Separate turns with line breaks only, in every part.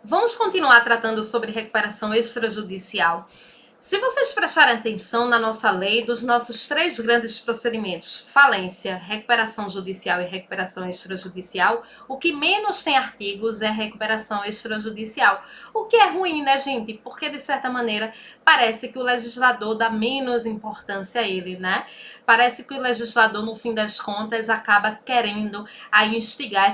Vamos continuar tratando sobre recuperação extrajudicial. Se vocês prestarem atenção na nossa lei, dos nossos três grandes procedimentos, falência, recuperação judicial e recuperação extrajudicial, o que menos tem artigos é recuperação extrajudicial. O que é ruim, né, gente? Porque, de certa maneira, parece que o legislador dá menos importância a ele, né? Parece que o legislador, no fim das contas, acaba querendo aí instigar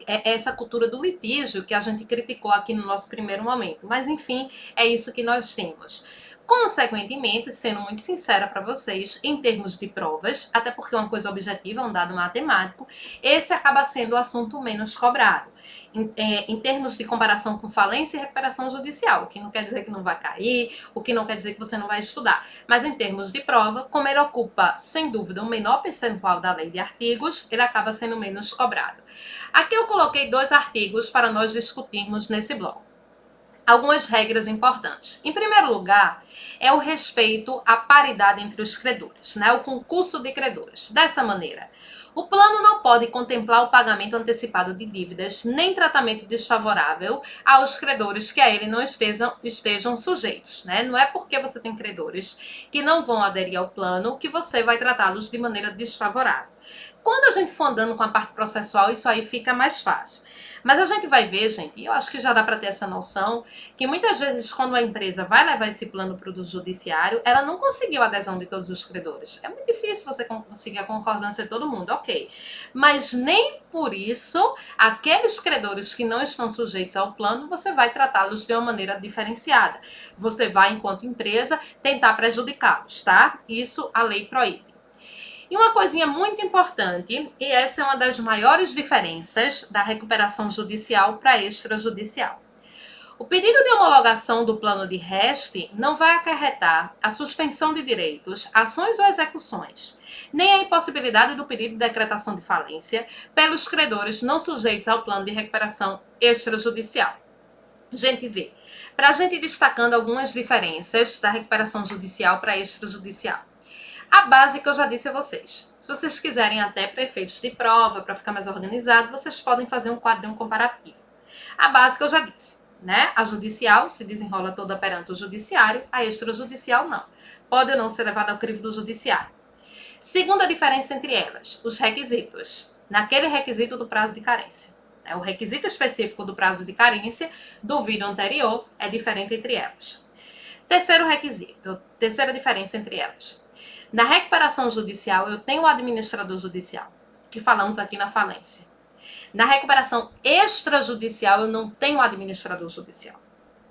essa cultura do litígio que a gente criticou aqui no nosso primeiro momento. Mas, enfim, é isso que nós temos. Consequentemente, sendo muito sincera para vocês, em termos de provas, até porque é uma coisa objetiva, um dado matemático, esse acaba sendo o assunto menos cobrado. Em termos de comparação com falência e recuperação judicial, o que não quer dizer que não vai cair, o que não quer dizer que você não vai estudar. Mas em termos de prova, como ele ocupa, sem dúvida, um menor percentual da lei de artigos, ele acaba sendo menos cobrado. Aqui eu coloquei 2 artigos para nós discutirmos nesse bloco. Algumas regras importantes. Em primeiro lugar, é o respeito à paridade entre os credores, né? O concurso de credores. Dessa maneira, o plano não pode contemplar o pagamento antecipado de dívidas, nem tratamento desfavorável aos credores que a ele não estejam sujeitos, né? Não é porque você tem credores que não vão aderir ao plano que você vai tratá-los de maneira desfavorável. Quando a gente for andando com a parte processual, isso aí fica mais fácil. Mas a gente vai ver, gente, e eu acho que já dá para ter essa noção, que muitas vezes quando a empresa vai levar esse plano para o judiciário, ela não conseguiu a adesão de todos os credores. É muito difícil você conseguir a concordância de todo mundo, ok. Mas nem por isso, aqueles credores que não estão sujeitos ao plano, você vai tratá-los de uma maneira diferenciada. Você vai, enquanto empresa, tentar prejudicá-los, tá? Isso a lei proíbe. E uma coisinha muito importante, e essa é uma das maiores diferenças da recuperação judicial para extrajudicial. O pedido de homologação do plano de REST não vai acarretar a suspensão de direitos, ações ou execuções, nem a impossibilidade do pedido de decretação de falência pelos credores não sujeitos ao plano de recuperação extrajudicial. Gente, vê. Para a gente ir destacando algumas diferenças da recuperação judicial para extrajudicial. A base que eu já disse a vocês. Se vocês quiserem até para efeitos de prova, para ficar mais organizado, vocês podem fazer um quadrinho comparativo. A base que eu já disse, né? A judicial se desenrola toda perante o judiciário, a extrajudicial não. Pode não ser levada ao crivo do judiciário. Segunda diferença entre elas, os requisitos. Naquele requisito do prazo de carência. O requisito específico do prazo de carência do vídeo anterior é diferente entre elas. Terceiro requisito, terceira diferença entre elas. Na recuperação judicial, eu tenho o administrador judicial, que falamos aqui na falência. Na recuperação extrajudicial, eu não tenho o administrador judicial,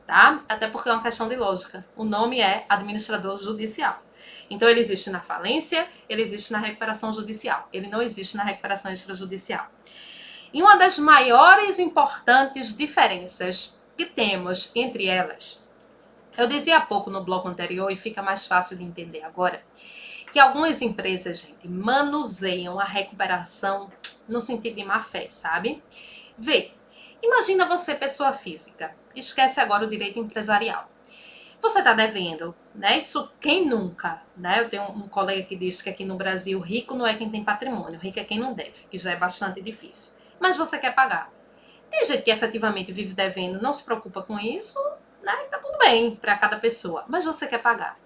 tá? Até porque é uma questão de lógica. O nome é administrador judicial. Então, ele existe na falência, ele existe na recuperação judicial. Ele não existe na recuperação extrajudicial. E uma das maiores e importantes diferenças que temos entre elas, eu dizia há pouco no bloco anterior e fica mais fácil de entender agora, que algumas empresas, gente, manuseiam a recuperação no sentido de má fé, sabe? Vê, imagina você, pessoa física, esquece agora o direito empresarial. Você está devendo, né? Isso quem nunca, né? Eu tenho um colega que diz que aqui no Brasil rico não é quem tem patrimônio, rico é quem não deve, que já é bastante difícil. Mas você quer pagar. Tem gente que efetivamente vive devendo, não se preocupa com isso, né? Tá tudo bem para cada pessoa, mas você quer pagar.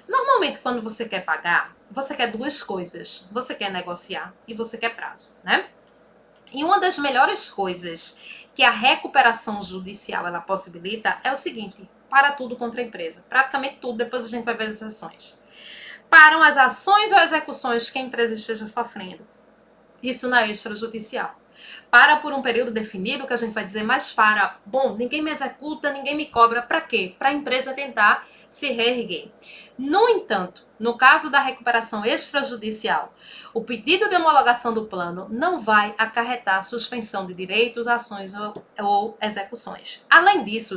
Normalmente, quando você quer pagar, você quer duas coisas. Você quer negociar e você quer prazo, né? E uma das melhores coisas que a recuperação judicial ela possibilita é o seguinte: para tudo contra a empresa. Praticamente tudo, depois a gente vai ver as ações. Param as ações ou execuções que a empresa esteja sofrendo. Isso na extrajudicial. Para por um período definido, que a gente vai dizer, mas para, bom, ninguém me executa, ninguém me cobra, para quê? Para a empresa tentar se reerguer. No entanto, no caso da recuperação extrajudicial, o pedido de homologação do plano não vai acarretar suspensão de direitos, ações ou execuções. Além disso,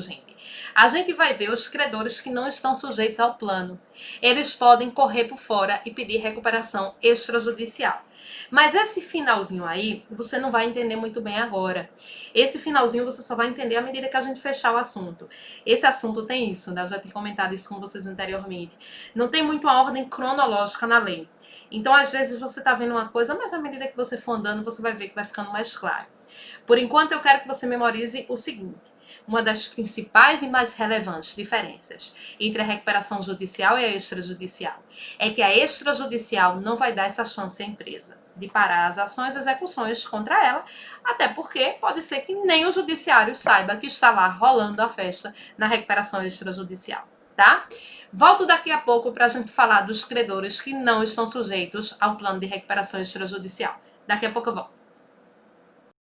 a gente vai ver os credores que não estão sujeitos ao plano. Eles podem correr por fora e pedir recuperação extrajudicial. Mas esse finalzinho aí, você não vai entender muito bem agora. Esse finalzinho você só vai entender à medida que a gente fechar o assunto. Esse assunto tem isso, né? Eu já tinha comentado isso com vocês anteriormente. Não tem muito uma ordem cronológica na lei. Então, às vezes, você está vendo uma coisa, mas à medida que você for andando, você vai ver que vai ficando mais claro. Por enquanto, eu quero que você memorize o seguinte. Uma das principais e mais relevantes diferenças entre a recuperação judicial e a extrajudicial é que a extrajudicial não vai dar essa chance à empresa de parar as ações e execuções contra ela, até porque pode ser que nem o judiciário saiba que está lá rolando a festa na recuperação extrajudicial, tá? Volto daqui a pouco para a gente falar dos credores que não estão sujeitos ao plano de recuperação extrajudicial. Daqui a pouco eu volto.